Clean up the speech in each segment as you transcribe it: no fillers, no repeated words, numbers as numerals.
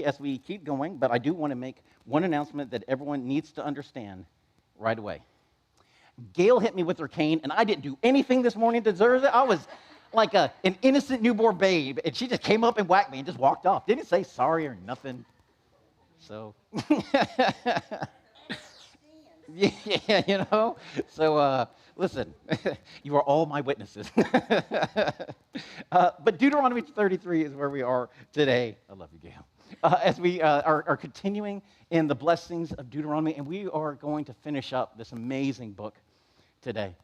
as we keep going, but I do want to make one announcement that everyone needs to understand right away. Gail hit me with her cane, and I didn't do anything this morning to deserve it. I was like an innocent newborn babe, and she just came up and whacked me and just walked off. Didn't say sorry or nothing. So, yeah, you know. So, listen, you are all my witnesses. But Deuteronomy 33 is where we are today. I love you, Gail. As we are continuing in the blessings of Deuteronomy, and we are going to finish up this amazing book today.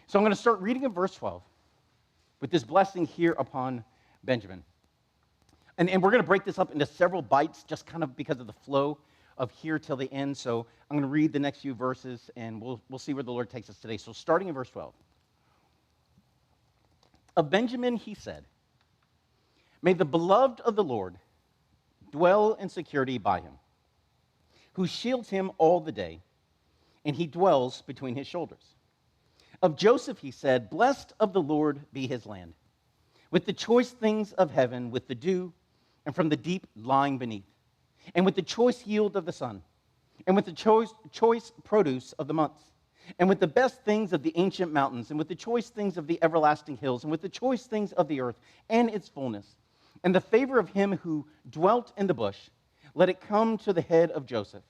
So I'm going to start reading in verse 12 with this blessing here upon Benjamin. And we're going to break this up into several bites just kind of because of the flow of here till the end. So I'm going to read the next few verses, and we'll see where the Lord takes us today. So starting in verse 12. Of Benjamin he said, "May the beloved of the Lord dwell in security by him, who shields him all the day, and he dwells between his shoulders. Of Joseph he said, blessed of the Lord be his land, with the choice things of heaven, with the dew, and from the deep lying beneath, and with the choice yield of the sun, and with the choice produce of the months, and with the best things of the ancient mountains, and with the choice things of the everlasting hills, and with the choice things of the earth and its fullness, and the favor of him who dwelt in the bush, let it come to the head of Joseph,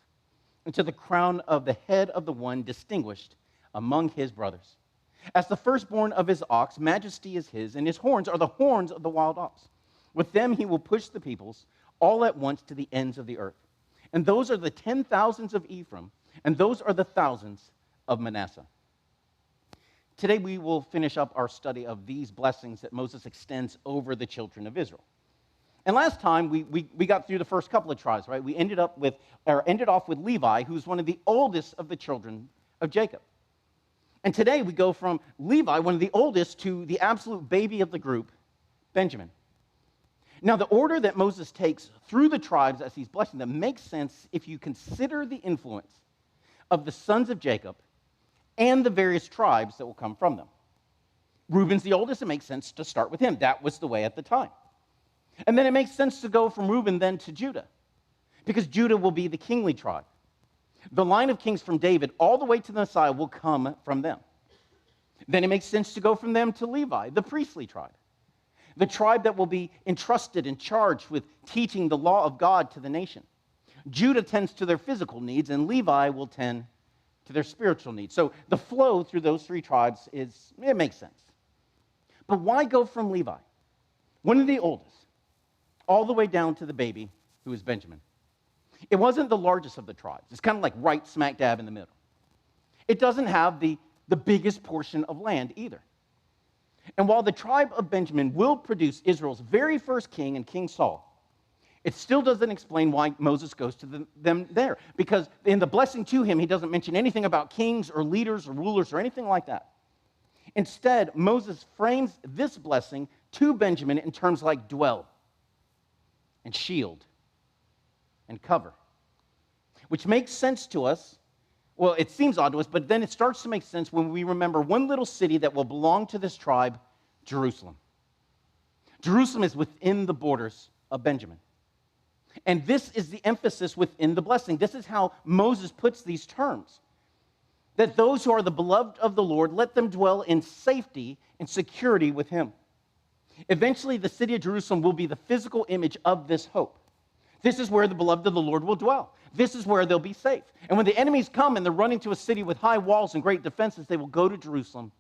and to the crown of the head of the one distinguished among his brothers. As the firstborn of his ox, majesty is his, and his horns are the horns of the wild ox. With them he will push the peoples all at once to the ends of the earth. And those are the 10,000s of Ephraim, and those are the thousands of Manasseh." Today we will finish up our study of these blessings that Moses extends over the children of Israel. And last time we got through the first couple of tribes, right? We ended off with Levi, who's one of the oldest of the children of Jacob. And today we go from Levi, one of the oldest, to the absolute baby of the group, Benjamin. Now, the order that Moses takes through the tribes as he's blessing them makes sense if you consider the influence of the sons of Jacob and the various tribes that will come from them. Reuben's the oldest. It makes sense to start with him. That was the way at the time. And then it makes sense to go from Reuben then to Judah, because Judah will be the kingly tribe. The line of kings from David all the way to the Messiah will come from them. Then it makes sense to go from them to Levi, the priestly tribe, the tribe that will be entrusted and charged with teaching the law of God to the nation. Judah tends to their physical needs, and Levi will tend to their spiritual needs. So the flow through those three tribes it makes sense. But why go from Levi, one of the oldest, all the way down to the baby who is Benjamin? It wasn't the largest of the tribes. It's kind of like right smack dab in the middle. It doesn't have the biggest portion of land either. And while the tribe of Benjamin will produce Israel's very first king and King Saul, it still doesn't explain why Moses goes to them there. Because in the blessing to him, he doesn't mention anything about kings or leaders or rulers or anything like that. Instead, Moses frames this blessing to Benjamin in terms like dwell and shield and cover, which makes sense to us. Well, it seems odd to us, but then it starts to make sense when we remember one little city that will belong to this tribe, Jerusalem. Jerusalem is within the borders of Benjamin. And this is the emphasis within the blessing. This is how Moses puts these terms. That those who are the beloved of the Lord, let them dwell in safety and security with him. Eventually, the city of Jerusalem will be the physical image of this hope. This is where the beloved of the Lord will dwell. This is where they'll be safe. And when the enemies come and they're running to a city with high walls and great defenses, they will go to Jerusalem,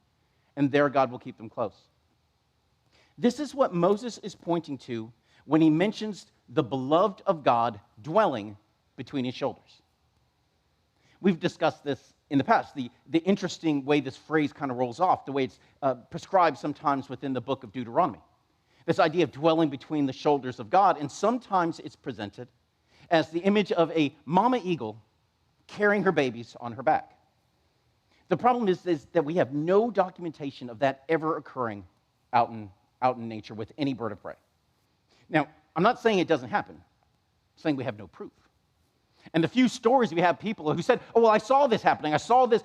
and there God will keep them close. This is what Moses is pointing to when he mentions the beloved of God dwelling between his shoulders. We've discussed this in the past, the interesting way this phrase kind of rolls off, the way it's prescribed sometimes within the book of Deuteronomy. This idea of dwelling between the shoulders of God, and sometimes it's presented as the image of a mama eagle carrying her babies on her back. The problem is that we have no documentation of that ever occurring out in nature with any bird of prey. Now, I'm not saying it doesn't happen. I'm saying we have no proof. And the few stories we have people who said, oh, well, I saw this happening. I saw this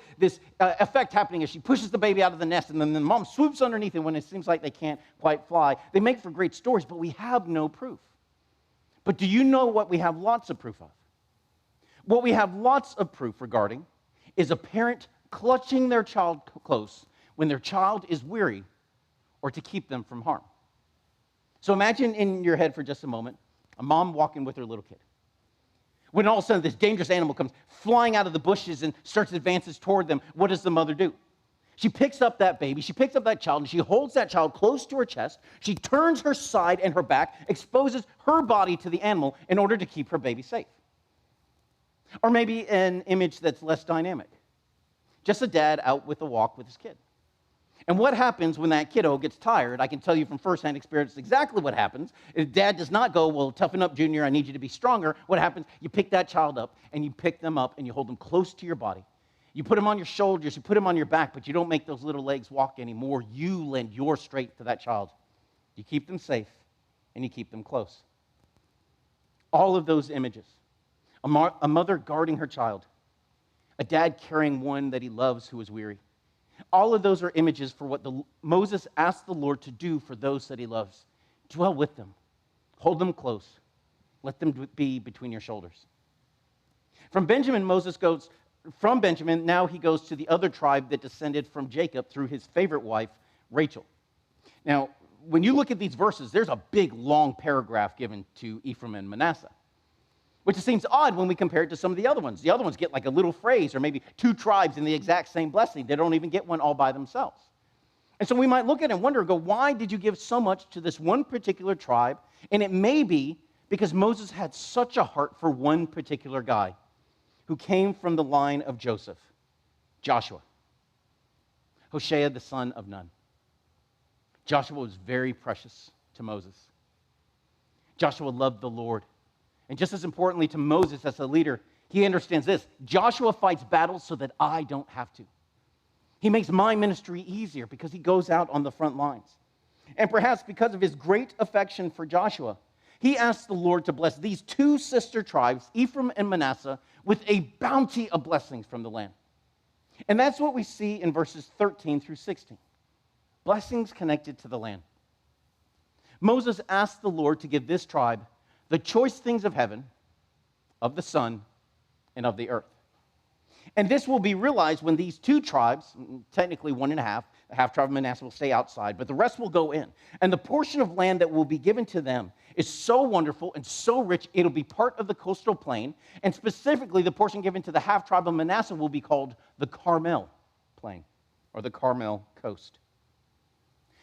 effect happening as she pushes the baby out of the nest, and then the mom swoops underneath it when it seems like they can't quite fly. They make for great stories, but we have no proof. But do you know what we have lots of proof of? What we have lots of proof regarding is a parent clutching their child close when their child is weary or to keep them from harm. So imagine in your head for just a moment, a mom walking with her little kid. When all of a sudden this dangerous animal comes flying out of the bushes and starts advances toward them, what does the mother do? She picks up that baby, she picks up that child, and she holds that child close to her chest. She turns her side and her back, exposes her body to the animal in order to keep her baby safe. Or maybe an image that's less dynamic. Just a dad out with a walk with his kid. And what happens when that kiddo gets tired? I can tell you from firsthand experience exactly what happens. If dad does not go, well, toughen up, Junior, I need you to be stronger. What happens? You pick that child up, and you pick them up, and you hold them close to your body. You put them on your shoulders, you put them on your back, but you don't make those little legs walk anymore. You lend your strength to that child. You keep them safe, and you keep them close. All of those images. A mother guarding her child. A dad carrying one that he loves who is weary. All of those are images for what Moses asked the Lord to do for those that he loves. Dwell with them. Hold them close. Let them be between your shoulders. From Benjamin, now he goes to the other tribe that descended from Jacob through his favorite wife, Rachel. Now, when you look at these verses, there's a big, long paragraph given to Ephraim and Manasseh, which seems odd when we compare it to some of the other ones. The other ones get like a little phrase or maybe two tribes in the exact same blessing. They don't even get one all by themselves. And so we might look at it and wonder, why did you give so much to this one particular tribe? And it may be because Moses had such a heart for one particular guy who came from the line of Joseph, Joshua, Hoshea, the son of Nun. Joshua was very precious to Moses. Joshua loved the Lord. And just as importantly to Moses as a leader, he understands this. Joshua fights battles so that I don't have to. He makes my ministry easier because he goes out on the front lines. And perhaps because of his great affection for Joshua, he asked the Lord to bless these two sister tribes, Ephraim and Manasseh, with a bounty of blessings from the land. And that's what we see in verses 13 through 16. Blessings connected to the land. Moses asked the Lord to give this tribe the choice things of heaven, of the sun, and of the earth. And this will be realized when these two tribes, technically one and a half tribe of Manasseh will stay outside, but the rest will go in. And the portion of land that will be given to them is so wonderful and so rich, it'll be part of the coastal plain. And specifically, the portion given to the half tribe of Manasseh will be called the Carmel Plain, or the Carmel Coast.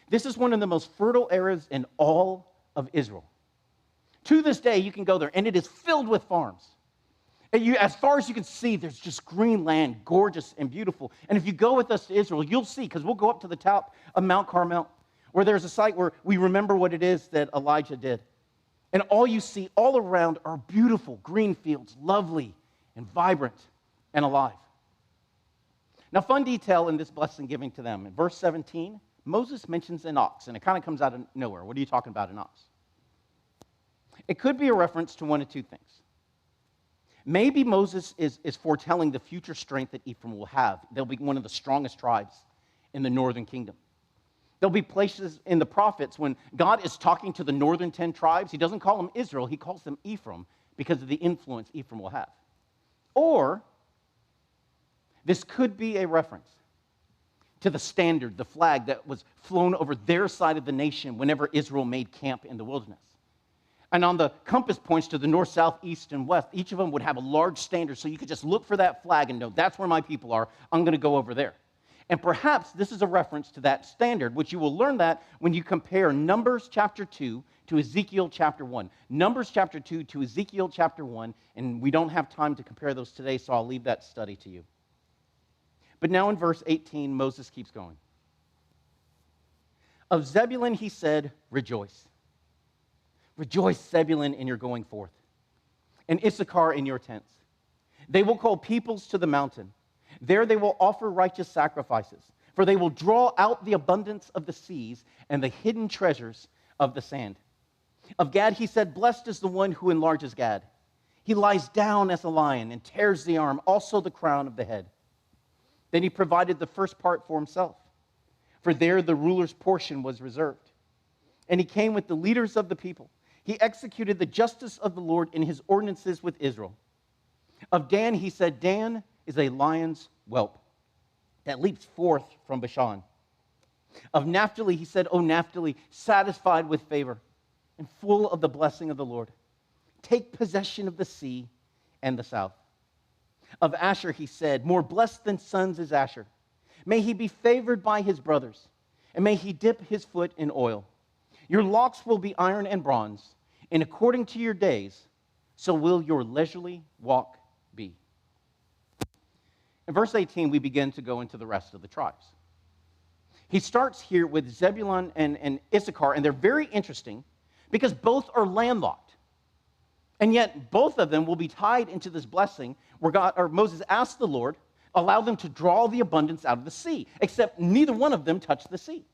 This is one of the most fertile areas in all of Israel. To this day, you can go there, and it is filled with farms. As far as you can see, there's just green land, gorgeous and beautiful. And if you go with us to Israel, you'll see, because we'll go up to the top of Mount Carmel, where there's a site where we remember what it is that Elijah did. And all you see all around are beautiful green fields, lovely and vibrant and alive. Now, fun detail in this blessing giving to them. In verse 17, Moses mentions an ox, and it kind of comes out of nowhere. What are you talking about, an ox? It could be a reference to one of two things. Maybe Moses is foretelling the future strength that Ephraim will have. They'll be one of the strongest tribes in the northern kingdom. There'll be places in the prophets when God is talking to the northern 10 tribes, he doesn't call them Israel, he calls them Ephraim because of the influence Ephraim will have. Or this could be a reference to the standard, the flag that was flown over their side of the nation whenever Israel made camp in the wilderness. And on the compass points to the north, south, east, and west, each of them would have a large standard, so you could just look for that flag and know that's where my people are. I'm going to go over there. And perhaps this is a reference to that standard, which you will learn that when you compare Numbers chapter 2 to Ezekiel chapter 1. Numbers chapter 2 to Ezekiel chapter 1, and we don't have time to compare those today, so I'll leave that study to you. But now in verse 18, Moses keeps going. Of Zebulun he said, rejoice. Rejoice, Zebulun, in your going forth, and Issachar in your tents. They will call peoples to the mountain. There they will offer righteous sacrifices, for they will draw out the abundance of the seas and the hidden treasures of the sand. Of Gad he said, blessed is the one who enlarges Gad. He lies down as a lion and tears the arm, also the crown of the head. Then he provided the first part for himself, for there the ruler's portion was reserved. And he came with the leaders of the people. he executed the justice of the Lord in his ordinances with Israel. Of Dan, he said, Dan is a lion's whelp that leaps forth from Bashan. Of Naphtali, he said, O Naphtali, satisfied with favor and full of the blessing of the Lord, take possession of the sea and the south. Of Asher, he said, more blessed than sons is Asher. May he be favored by his brothers, and may he dip his foot in oil. Your locks will be iron and bronze, and according to your days, so will your leisurely walk be. In verse 18, we begin to go into the rest of the tribes. He starts here with Zebulun and Issachar, and they're very interesting because both are landlocked. And yet, both of them will be tied into this blessing where Moses asked the Lord, allow them to draw the abundance out of the sea, except neither one of them touched the sea.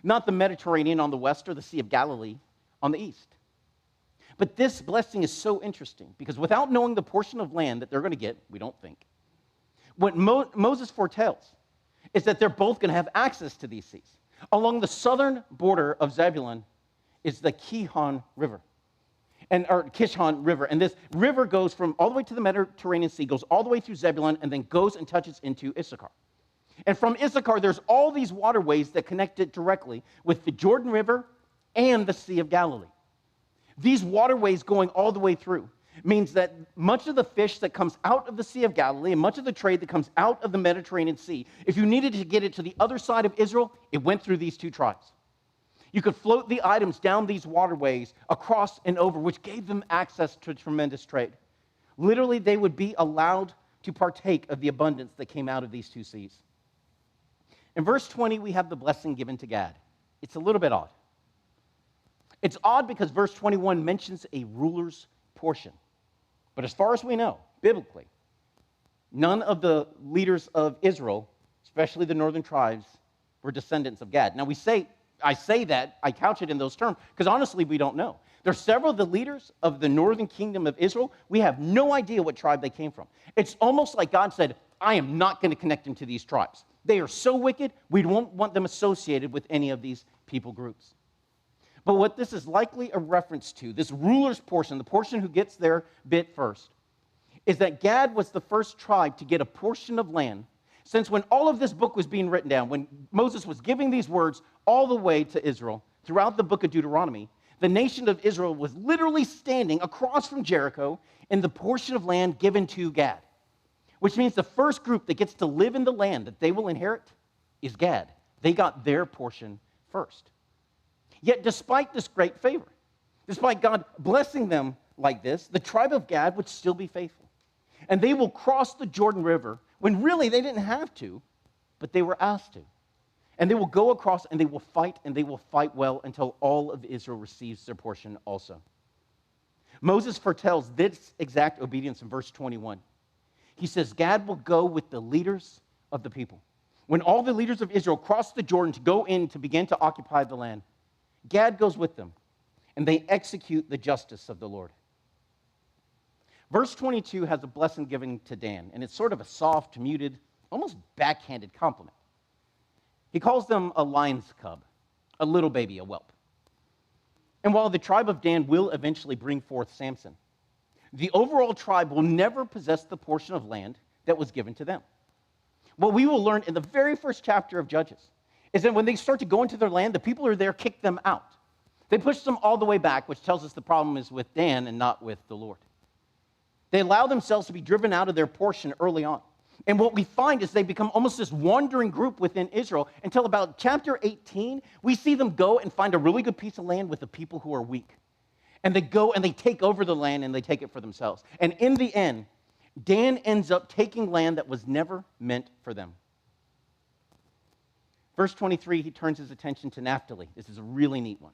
Not the Mediterranean on the west or the Sea of Galilee on the east. But this blessing is so interesting because without knowing the portion of land that they're going to get, we don't think, what Moses foretells is that they're both going to have access to these seas. Along the southern border of Zebulun is the Kishon River. And this river goes from all the way to the Mediterranean Sea, goes all the way through Zebulun, and then goes and touches into Issachar. And from Issachar, there's all these waterways that connect it directly with the Jordan River and the Sea of Galilee. These waterways going all the way through means that much of the fish that comes out of the Sea of Galilee and much of the trade that comes out of the Mediterranean Sea, if you needed to get it to the other side of Israel, it went through these two tribes. You could float the items down these waterways across and over, which gave them access to tremendous trade. Literally, they would be allowed to partake of the abundance that came out of these two seas. In verse 20, we have the blessing given to Gad. It's a little bit odd. It's odd because verse 21 mentions a ruler's portion. But as far as we know, biblically, none of the leaders of Israel, especially the northern tribes, were descendants of Gad. Now, I couch it in those terms, because honestly, we don't know. There's several of the leaders of the northern kingdom of Israel. We have no idea what tribe they came from. It's almost like God said, I am not going to connect them to these tribes. They are so wicked, we won't want them associated with any of these people groups. But what this is likely a reference to, this ruler's portion, the portion who gets their bit first, is that Gad was the first tribe to get a portion of land since when all of this book was being written down, when Moses was giving these words all the way to Israel throughout the book of Deuteronomy, the nation of Israel was literally standing across from Jericho in the portion of land given to Gad, which means the first group that gets to live in the land that they will inherit is Gad. They got their portion first. Yet despite this great favor, despite God blessing them like this, the tribe of Gad would still be faithful. And they will cross the Jordan River when really they didn't have to, but they were asked to. And they will go across and they will fight well until all of Israel receives their portion also. Moses foretells this exact obedience in verse 21. He says, Gad will go with the leaders of the people. When all the leaders of Israel cross the Jordan to go in to begin to occupy the land, Gad goes with them, and they execute the justice of the Lord. Verse 22 has a blessing given to Dan, and it's sort of a soft, muted, almost backhanded compliment. He calls them a lion's cub, a little baby, a whelp. And while the tribe of Dan will eventually bring forth Samson, the overall tribe will never possess the portion of land that was given to them. What we will learn in the very first chapter of Judges is that when they start to go into their land, the people who are there kick them out. They push them all the way back, which tells us the problem is with Dan and not with the Lord. They allow themselves to be driven out of their portion early on. And what we find is they become almost this wandering group within Israel until about chapter 18, we see them go and find a really good piece of land with the people who are weak. And they go and they take over the land and they take it for themselves. And in the end, Dan ends up taking land that was never meant for them. Verse 23, he turns his attention to Naphtali. This is a really neat one.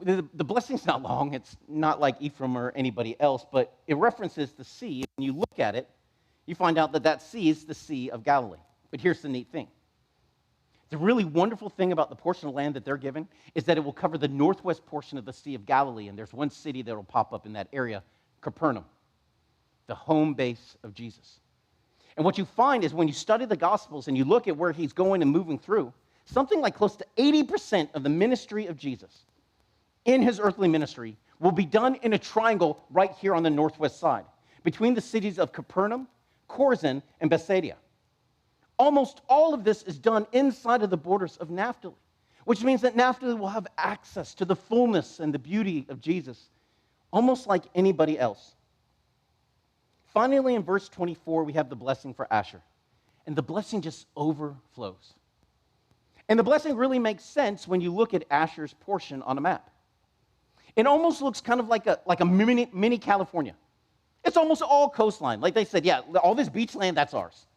The blessing's not long. It's not like Ephraim or anybody else, but it references the sea. When you look at it, you find out that that sea is the Sea of Galilee. But here's the neat thing. The really wonderful thing about the portion of land that they're given is that it will cover the northwest portion of the Sea of Galilee, and there's one city that will pop up in that area, Capernaum, the home base of Jesus. And what you find is when you study the Gospels and you look at where he's going and moving through, something like close to 80% of the ministry of Jesus in his earthly ministry will be done in a triangle right here on the northwest side, between the cities of Capernaum, Chorazin, and Bethsaida. Almost all of this is done inside of the borders of Naphtali, which means that Naphtali will have access to the fullness and the beauty of Jesus, almost like anybody else. Finally, in verse 24, we have the blessing for Asher, and the blessing just overflows. And the blessing really makes sense when you look at Asher's portion on a map. It almost looks kind of like a mini California. It's almost all coastline. Like they said, yeah, all this beach land, that's ours.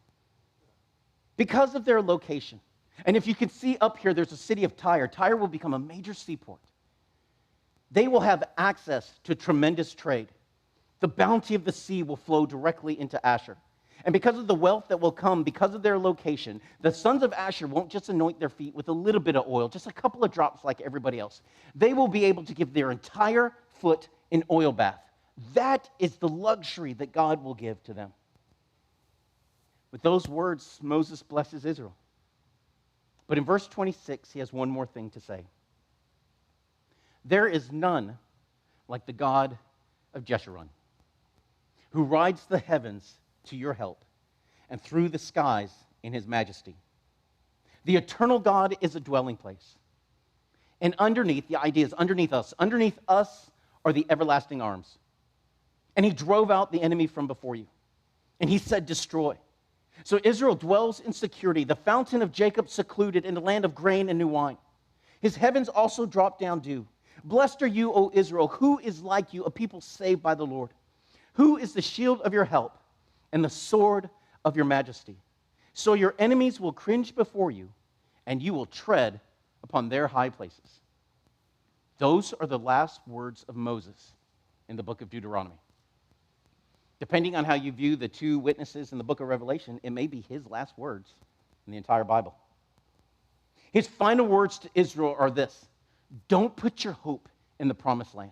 Because of their location. And if you can see up here, there's a city of Tyre. Tyre will become a major seaport. They will have access to tremendous trade. The bounty of the sea will flow directly into Asher. And because of the wealth that will come because of their location, the sons of Asher won't just anoint their feet with a little bit of oil, just a couple of drops like everybody else. They will be able to give their entire foot an oil bath. That is the luxury that God will give to them. With those words, Moses blesses Israel. But in verse 26, he has one more thing to say. There is none like the God of Jeshurun, who rides the heavens to your help, and through the skies in his majesty. The eternal God is a dwelling place. And underneath, the idea is underneath us are the everlasting arms. And he drove out the enemy from before you. And he said, destroy. So Israel dwells in security, the fountain of Jacob secluded in the land of grain and new wine. His heavens also drop down dew. Blessed are you, O Israel, who is like you, a people saved by the Lord. Who is the shield of your help and the sword of your majesty? So your enemies will cringe before you, and you will tread upon their high places. Those are the last words of Moses in the book of Deuteronomy. Depending on how you view the two witnesses in the book of Revelation, it may be his last words in the entire Bible. His final words to Israel are this: don't put your hope in the promised land.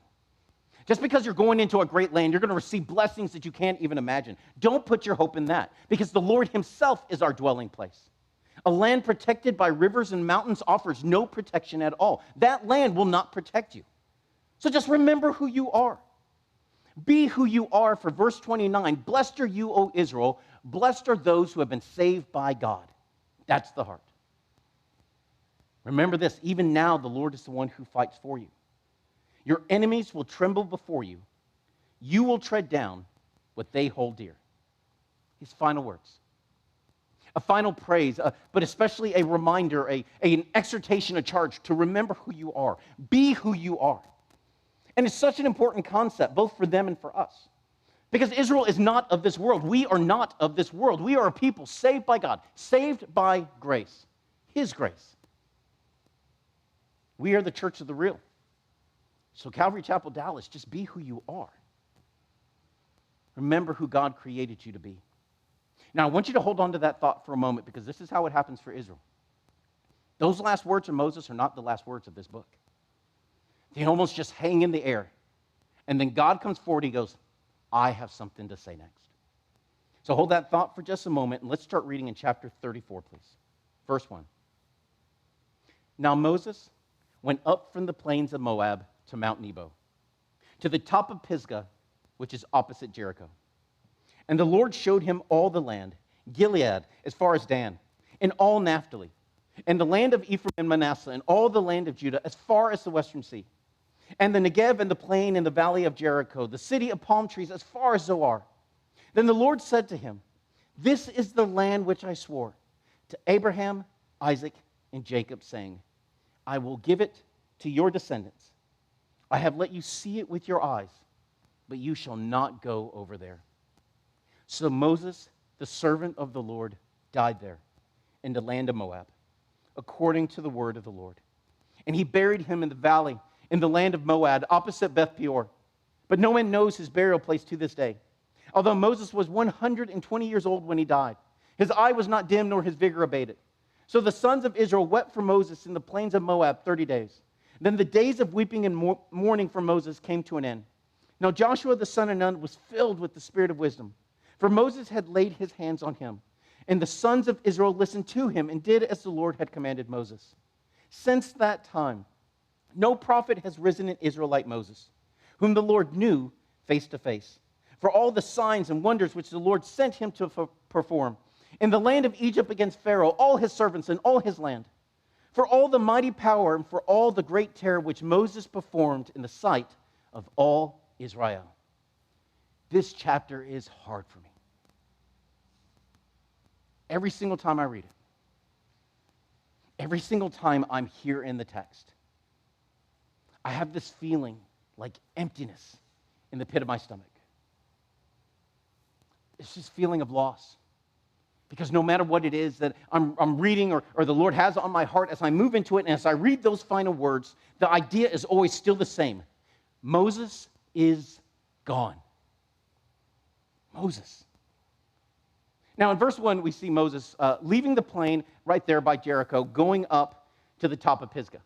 Just because you're going into a great land, you're going to receive blessings that you can't even imagine. Don't put your hope in that, because the Lord himself is our dwelling place. A land protected by rivers and mountains offers no protection at all. That land will not protect you. So just remember who you are. Be who you are, for verse 29, blessed are you, O Israel, blessed are those who have been saved by God. That's the heart. Remember this, even now the Lord is the one who fights for you. Your enemies will tremble before you. You will tread down what they hold dear. His final words. A final praise, but especially a reminder, an exhortation, a charge to remember who you are. Be who you are. And it's such an important concept, both for them and for us. Because Israel is not of this world. We are not of this world. We are a people saved by God, saved by grace, his grace. We are the church of the real. So Calvary Chapel Dallas, just be who you are. Remember who God created you to be. Now, I want you to hold on to that thought for a moment, because this is how it happens for Israel. Those last words of Moses are not the last words of this book. They almost just hang in the air. And then God comes forward and he goes, I have something to say next. So hold that thought for just a moment, and let's start reading in chapter 34, please. Verse 1. Now Moses went up from the plains of Moab to Mount Nebo, to the top of Pisgah, which is opposite Jericho. And the Lord showed him all the land, Gilead as far as Dan, and all Naphtali, and the land of Ephraim and Manasseh, and all the land of Judah as far as the western sea, and the Negev and the plain and the valley of Jericho, the city of palm trees as far as Zoar. Then the Lord said to him, this is the land which I swore to Abraham, Isaac, and Jacob, saying, I will give it to your descendants. I have let you see it with your eyes, but you shall not go over there. So Moses, the servant of the Lord, died there in the land of Moab, according to the word of the Lord. And he buried him in the valley, in the land of Moab, opposite Beth Peor. But no one knows his burial place to this day. Although Moses was 120 years old when he died, his eye was not dim, nor his vigor abated. So the sons of Israel wept for Moses in the plains of Moab 30 days. Then the days of weeping and mourning for Moses came to an end. Now Joshua the son of Nun was filled with the spirit of wisdom, for Moses had laid his hands on him. And the sons of Israel listened to him and did as the Lord had commanded Moses. Since that time, No prophet has risen in Israel like Moses, whom the Lord knew face to face. For all the signs and wonders which the Lord sent him to perform in the land of Egypt against Pharaoh, all his servants, and all his land. For all the mighty power and for all the great terror which Moses performed in the sight of all Israel. This chapter is hard for me. Every single time I read it, every single time I'm here in the text, I have this feeling like emptiness in the pit of my stomach. It's just feeling of loss. Because no matter what it is that I'm reading or the Lord has on my heart, as I move into it and as I read those final words, the idea is always still the same. Moses is gone. Moses. Now in verse 1, we see Moses leaving the plain right there by Jericho, going up to the top of Pisgah.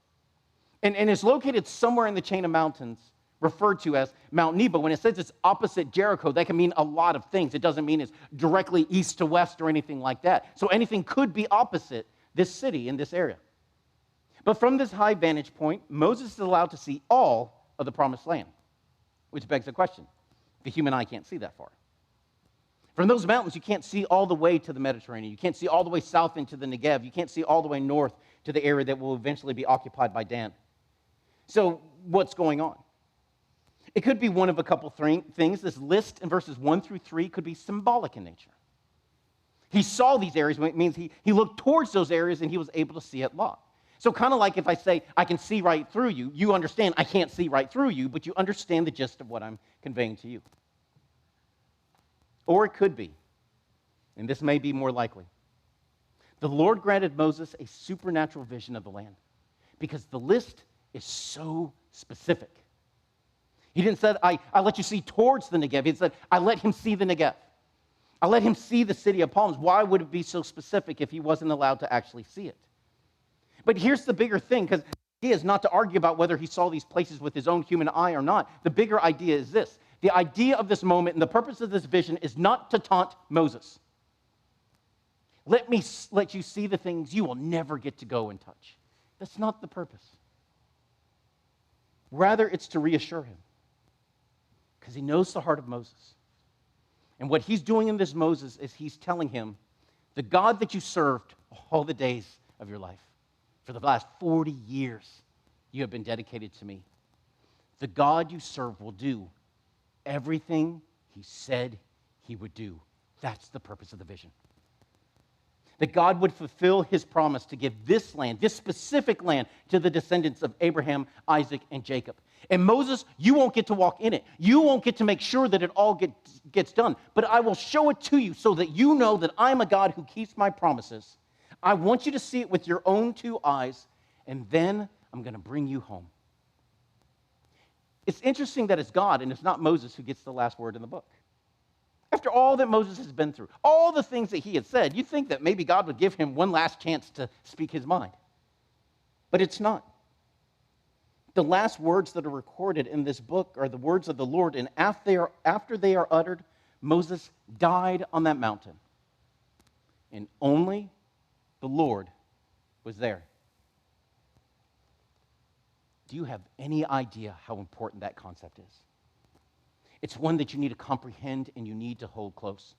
And it's located somewhere in the chain of mountains referred to as Mount Nebo. When it says it's opposite Jericho, that can mean a lot of things. It doesn't mean it's directly east to west or anything like that. So anything could be opposite this city in this area. But from this high vantage point, Moses is allowed to see all of the promised land, which begs the question. The human eye can't see that far. From those mountains, you can't see all the way to the Mediterranean. You can't see all the way south into the Negev. You can't see all the way north to the area that will eventually be occupied by Dan. So what's going on? It could be one of a couple things. This list in verses 1 through 3 could be symbolic in nature. He saw these areas, it means he looked towards those areas and he was able to see at lot. So kind of like if I say, I can see right through you, you understand I can't see right through you, but you understand the gist of what I'm conveying to you. Or it could be, and this may be more likely, the Lord granted Moses a supernatural vision of the land because the list is so specific. He didn't say, I let you see towards the Negev. He said, I let him see the Negev. I let him see the city of palms. Why would it be so specific if he wasn't allowed to actually see it? But here's the bigger thing, because the idea is not to argue about whether he saw these places with his own human eye or not. The bigger idea is this. The idea of this moment and the purpose of this vision is not to taunt Moses. Let me let you see the things you will never get to go and touch. That's not the purpose. Rather, it's to reassure him. Because he knows the heart of Moses. And what he's doing in this Moses is he's telling him, the God that you served all the days of your life, for the last 40 years, you have been dedicated to me. The God you serve will do everything he said he would do. That's the purpose of the vision. That God would fulfill his promise to give this land, this specific land, to the descendants of Abraham, Isaac, and Jacob. And Moses, you won't get to walk in it. You won't get to make sure that it all gets done. But I will show it to you so that you know that I'm a God who keeps my promises. I want you to see it with your own two eyes, and then I'm going to bring you home. It's interesting that it's God and it's not Moses who gets the last word in the book. After all that Moses has been through, all the things that he had said, you'd think that maybe God would give him one last chance to speak his mind. But it's not. The last words that are recorded in this book are the words of the Lord, and after they are uttered, Moses died on that mountain. And only the Lord was there. Do you have any idea how important that concept is? It's one that you need to comprehend and you need to hold close.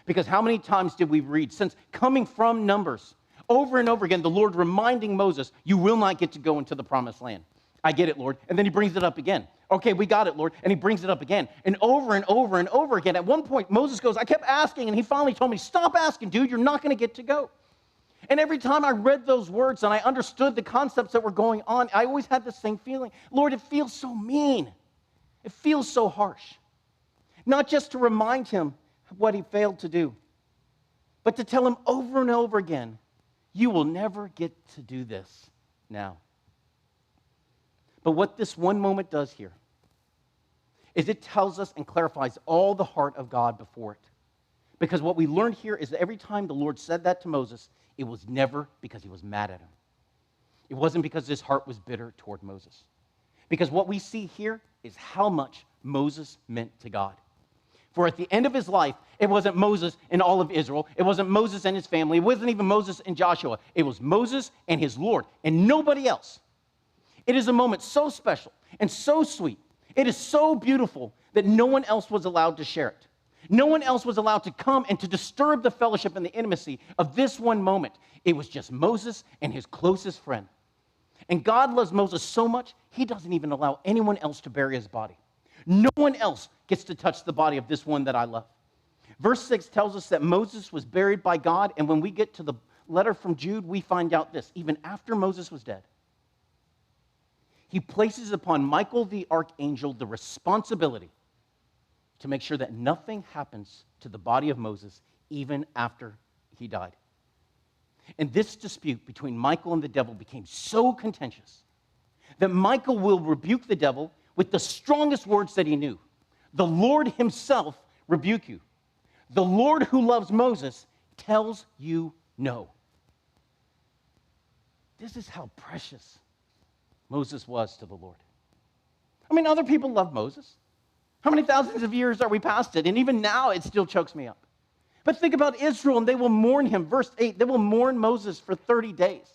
Because how many times did we read, since coming from Numbers, over and over again, the Lord reminding Moses, you will not get to go into the promised land. I get it, Lord. And then he brings it up again. Okay, we got it, Lord. And he brings it up again. And over and over and over again. At one point, Moses goes, I kept asking, and he finally told me, stop asking, dude. You're not going to get to go. And every time I read those words and I understood the concepts that were going on, I always had the same feeling. Lord, it feels so mean. It feels so harsh. Not just to remind him of what he failed to do, but to tell him over and over again, you will never get to do this now. But what this one moment does here is it tells us and clarifies all the heart of God before it. Because what we learned here is that every time the Lord said that to Moses, it was never because he was mad at him. It wasn't because his heart was bitter toward Moses. Because what we see here is how much Moses meant to God. For at the end of his life, it wasn't Moses and all of Israel. It wasn't Moses and his family. It wasn't even Moses and Joshua. It was Moses and his Lord and nobody else. It is a moment so special and so sweet. It is so beautiful that no one else was allowed to share it. No one else was allowed to come and to disturb the fellowship and the intimacy of this one moment. It was just Moses and his closest friend. And God loves Moses so much, he doesn't even allow anyone else to bury his body. No one else gets to touch the body of this one that I love. Verse 6 tells us that Moses was buried by God, and when we get to the letter from Jude, we find out this. Even after Moses was dead, he places upon Michael the archangel the responsibility to make sure that nothing happens to the body of Moses even after he died. And this dispute between Michael and the devil became so contentious that Michael will rebuke the devil with the strongest words that he knew. The Lord himself rebuke you. The Lord who loves Moses tells you no. This is how precious Moses was to the Lord. I mean, other people love Moses. How many thousands of years are we past it? And even now, it still chokes me up. But think about Israel, and they will mourn him. Verse 8, they will mourn Moses for 30 days.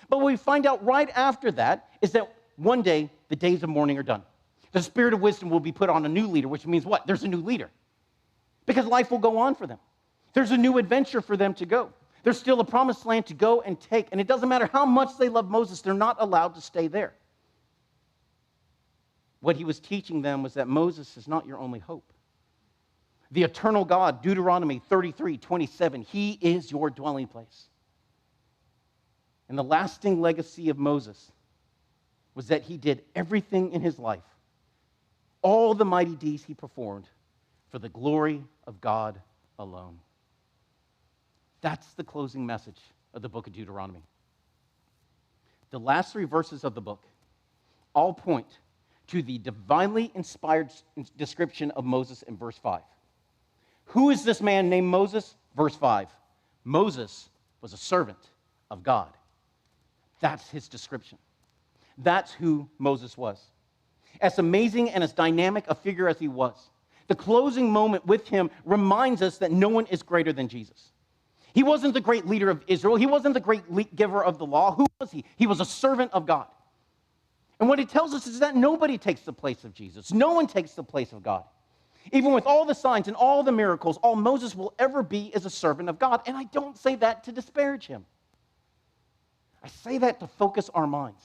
But what we find out right after that is that one day, the days of mourning are done. The spirit of wisdom will be put on a new leader, which means what? There's a new leader. Because life will go on for them. There's a new adventure for them to go. There's still a promised land to go and take. And it doesn't matter how much they love Moses, they're not allowed to stay there. What he was teaching them was that Moses is not your only hope. The eternal God, Deuteronomy 33:27, he is your dwelling place. And the lasting legacy of Moses was that he did everything in his life, all the mighty deeds he performed, for the glory of God alone. That's the closing message of the book of Deuteronomy. The last 3 verses of the book all point to the divinely inspired description of Moses in verse 5. Who is this man named Moses? Verse 5. Moses was a servant of God. That's his description. That's who Moses was. As amazing and as dynamic a figure as he was, the closing moment with him reminds us that no one is greater than Jesus. He wasn't the great leader of Israel. He wasn't the great giver of the law. Who was he? He was a servant of God. And what it tells us is that nobody takes the place of Jesus. No one takes the place of God. Even with all the signs and all the miracles, all Moses will ever be is a servant of God. And I don't say that to disparage him. I say that to focus our minds.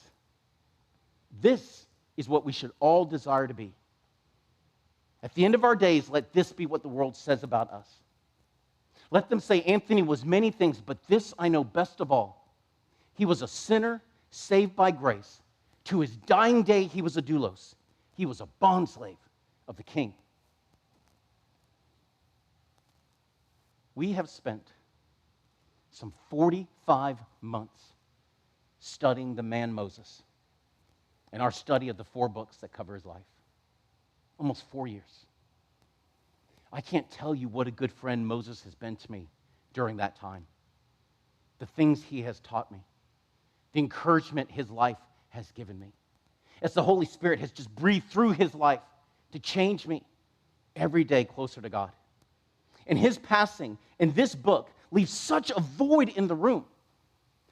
This is what we should all desire to be. At the end of our days, let this be what the world says about us. Let them say Anthony was many things, but this I know best of all. He was a sinner saved by grace. To his dying day, he was a doulos. He was a bondslave of the king. We have spent some 45 months studying the man Moses in our study of the 4 books that cover his life. Almost 4 years. I can't tell you what a good friend Moses has been to me during that time. The things he has taught me. The encouragement his life has given me. As the Holy Spirit has just breathed through his life to change me every day closer to God. And his passing in this book leaves such a void in the room.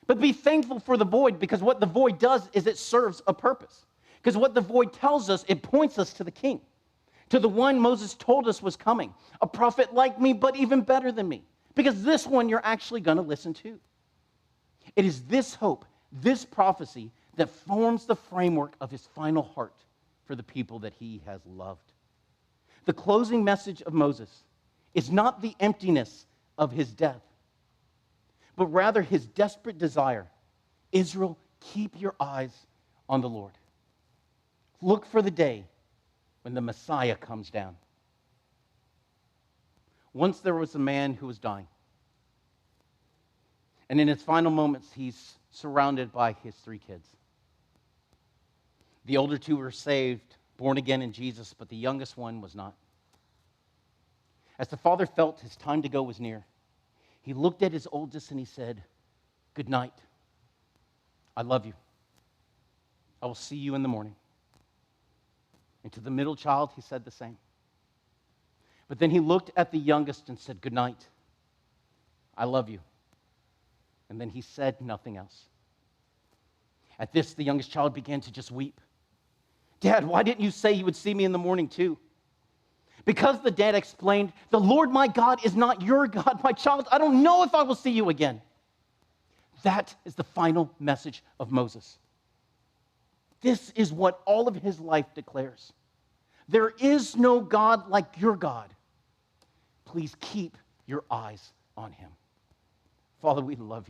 But be thankful for the void, because what the void does is it serves a purpose. Because what the void tells us, it points us to the king, to the one Moses told us was coming, a prophet like me, but even better than me, because this one you're actually going to listen to. It is this hope, this prophecy, that forms the framework of his final heart for the people that he has loved. The closing message of Moses is not the emptiness of his death, but rather his desperate desire. Israel, keep your eyes on the Lord. Look for the day when the Messiah comes down. Once there was a man who was dying. And in his final moments, he's surrounded by his 3 kids. The older 2 were saved, born again in Jesus, but the youngest one was not. As the father felt his time to go was near, he looked at his oldest and he said, "Good night. I love you. I will see you in the morning." And to the middle child, he said the same. But then he looked at the youngest and said, "Good night. I love you." And then he said nothing else. At this, the youngest child began to just weep. Dad, why didn't you say you would see me in the morning too? Because the dad explained, the Lord my God is not your God. My child, I don't know if I will see you again. That is the final message of Moses. This is what all of his life declares. There is no God like your God. Please keep your eyes on him. Father, we love you.